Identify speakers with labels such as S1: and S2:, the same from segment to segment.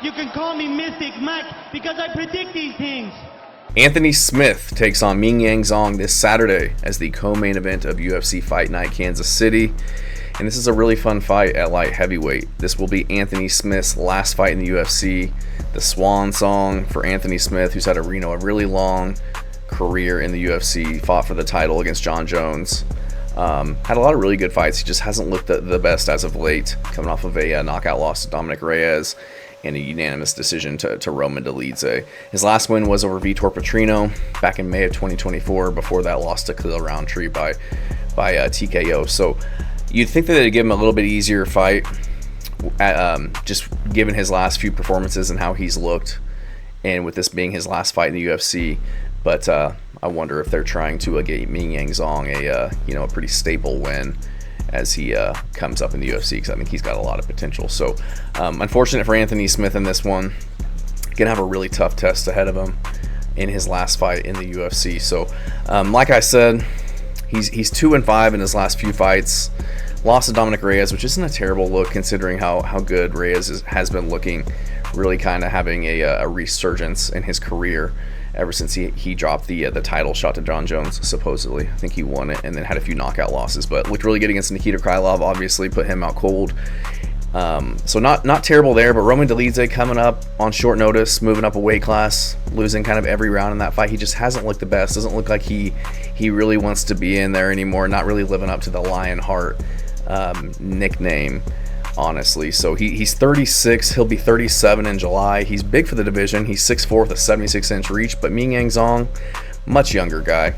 S1: You can call me Mystic Mike because I predict these things.
S2: Anthony Smith takes on Mingyang Zong this Saturday as the co-main event of UFC Fight Night Kansas City. And this is a really fun fight at light heavyweight. This will be Anthony Smith's last fight in the UFC, the swan song for Anthony Smith, who's had a really long career in the UFC, fought for the title against John Jones. Had a lot of really good fights. He just hasn't looked the best as of late, coming off of a knockout loss to Dominic Reyes and a unanimous decision to Roman Dolidze. His last win was over Vitor Petrino back in May of 2024. Before that, lost to Khalil Roundtree by TKO. So you'd think that they'd give him a little bit easier fight, just given his last few performances and how he's looked, and with this being his last fight in the UFC. But I wonder if they're trying to get Mingyang Zong a pretty staple win as he comes up in the UFC, because I think he's got a lot of potential. So unfortunate for Anthony Smith in this one. Gonna have a really tough test ahead of him in his last fight in the UFC. So like I said, he's 2-5 in his last few fights. Lost to Dominic Reyes, which isn't a terrible look considering how good Reyes has been looking, really kind of having a resurgence in his career ever since he dropped the title shot to John Jones, supposedly. I think he won it and then had a few knockout losses, but looked really good against Nikita Krylov, obviously put him out cold. So not terrible there, but Roman Dolidze coming up on short notice, moving up a weight class, losing kind of every round in that fight. He just hasn't looked the best. Doesn't look like he really wants to be in there anymore, not really living up to the Lionheart nickname, honestly. So he's 36. He'll be 37 in July. He's big for the division. He's 6'4" with a 76-inch reach. But Mingyang Zong, much younger guy.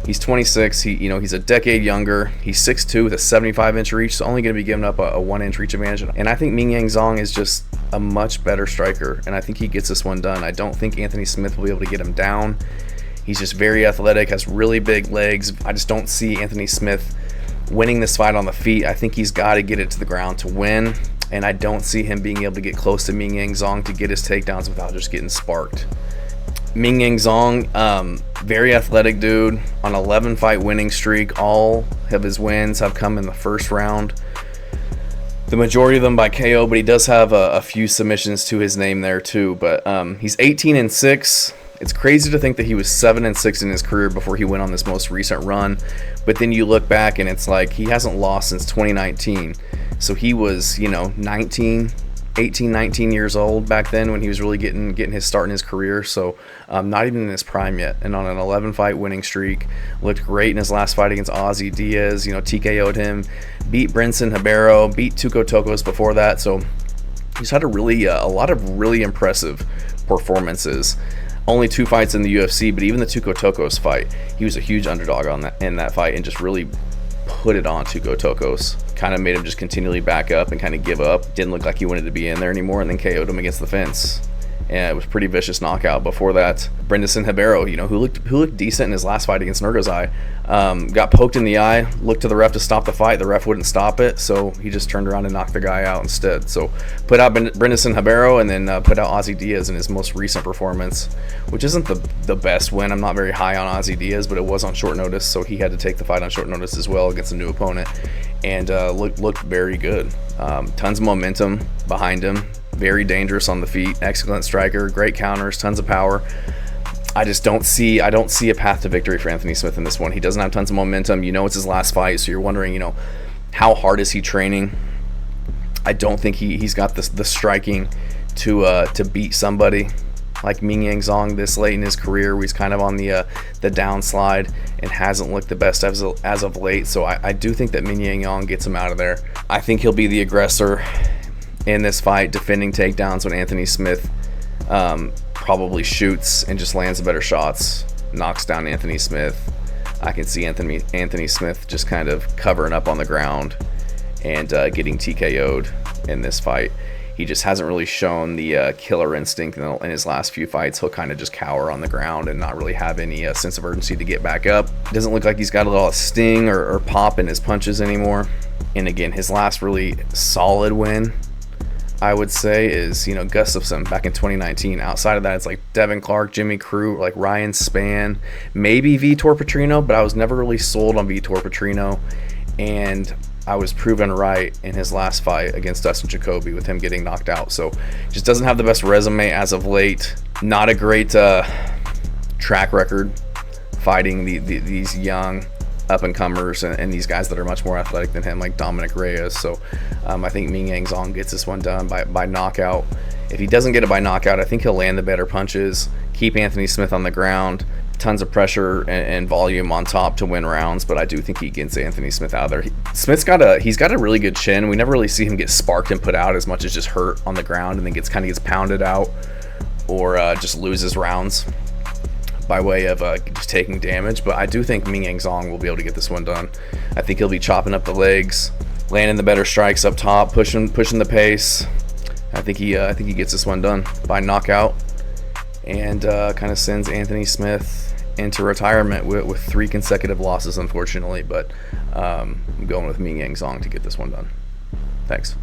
S2: He's 26. He's a decade younger. He's 6'2" with a 75-inch reach. So only going to be giving up a 1-inch reach advantage. And I think Mingyang Zong is just a much better striker. And I think he gets this one done. I don't think Anthony Smith will be able to get him down. He's just very athletic, has really big legs. I just don't see Anthony Smith winning this fight on the feet. I think he's got to get it to the ground to win, and I don't see him being able to get close to Mingyang Zong to get his takedowns without just getting sparked. Mingyang Zong, very athletic dude, on 11-fight winning streak. All of his wins have come in the first round, the majority of them by KO, but he does have a few submissions to his name there too. But he's 18-6. It's crazy to think that he was 7-6 in his career before he went on this most recent run. But then you look back and it's like he hasn't lost since 2019. So he was, 19 years old back then when he was really getting his start in his career. So not even in his prime yet. And on an 11-fight winning streak, looked great in his last fight against Ozzy Diaz. TKO'd him, beat Brinson Ribeiro, beat Tuco Tokos before that. So he's had a lot of really impressive performances. Only 2 fights in the UFC, but even the Tuco Tokos fight, he was a huge underdog in that fight and just really put it on Tuco Tokos. Kind of made him just continually back up and kind of give up. Didn't look like he wanted to be in there anymore, and then KO'd him against the fence. And it was a pretty vicious knockout. Before that, Brinson Ribeiro, who looked decent in his last fight against Nurgazai, got poked in the eye, looked to the ref to stop the fight. The ref wouldn't stop it, so he just turned around and knocked the guy out instead. So put out Brinson Ribeiro and then put out Ozzy Diaz in his most recent performance, which isn't the best win. I'm not very high on Ozzy Diaz, but it was on short notice, so he had to take the fight on short notice as well against a new opponent, and looked very good. Tons of momentum behind him. Very dangerous on the feet, excellent striker, great counters, tons of power. I don't see a path to victory for Anthony Smith in this one. He doesn't have tons of momentum. It's his last fight, so you're wondering, how hard is he training? I don't think he's got the striking to beat somebody like Mingyang Zong this late in his career, where he's kind of on the downslide and hasn't looked the best as of late. So I do think that Mingyang Zong gets him out of there. I think he'll be the aggressor in this fight, defending takedowns when Anthony Smith probably shoots and just lands better shots, knocks down Anthony Smith. I can see Anthony Smith just kind of covering up on the ground and getting TKO'd in this fight. He just hasn't really shown the killer instinct in his last few fights. He'll kind of just cower on the ground and not really have any sense of urgency to get back up. Doesn't look like he's got a lot of sting or pop in his punches anymore. And again, his last really solid win, I would say, is Gustafsson back in 2019. Outside of that, it's like Devin Clark, Jimmy Crute, like Ryan Spann, maybe Vitor Petrino, but I was never really sold on Vitor Petrino. And I was proven right in his last fight against Dustin Jacoby with him getting knocked out. So just doesn't have the best resume as of late. Not a great track record fighting these young up-and-comers and these guys that are much more athletic than him, like Dominic Reyes. So I think Mingyang Zong gets this one done by knockout. If he doesn't get it by knockout, I think he'll land the better punches, keep Anthony Smith on the ground, tons of pressure and volume on top to win rounds, but I do think he gets Anthony Smith out of there. Smith's got a really good chin. We never really see him get sparked and put out as much as just hurt on the ground and then gets pounded out or just loses rounds by way of just taking damage. But I do think Mingyang Zong will be able to get this one done. I think he'll be chopping up the legs, landing the better strikes up top, pushing the pace. I think he gets this one done by knockout and kind of sends Anthony Smith into retirement with 3 consecutive losses, unfortunately. But I'm going with Mingyang Zong to get this one done. Thanks.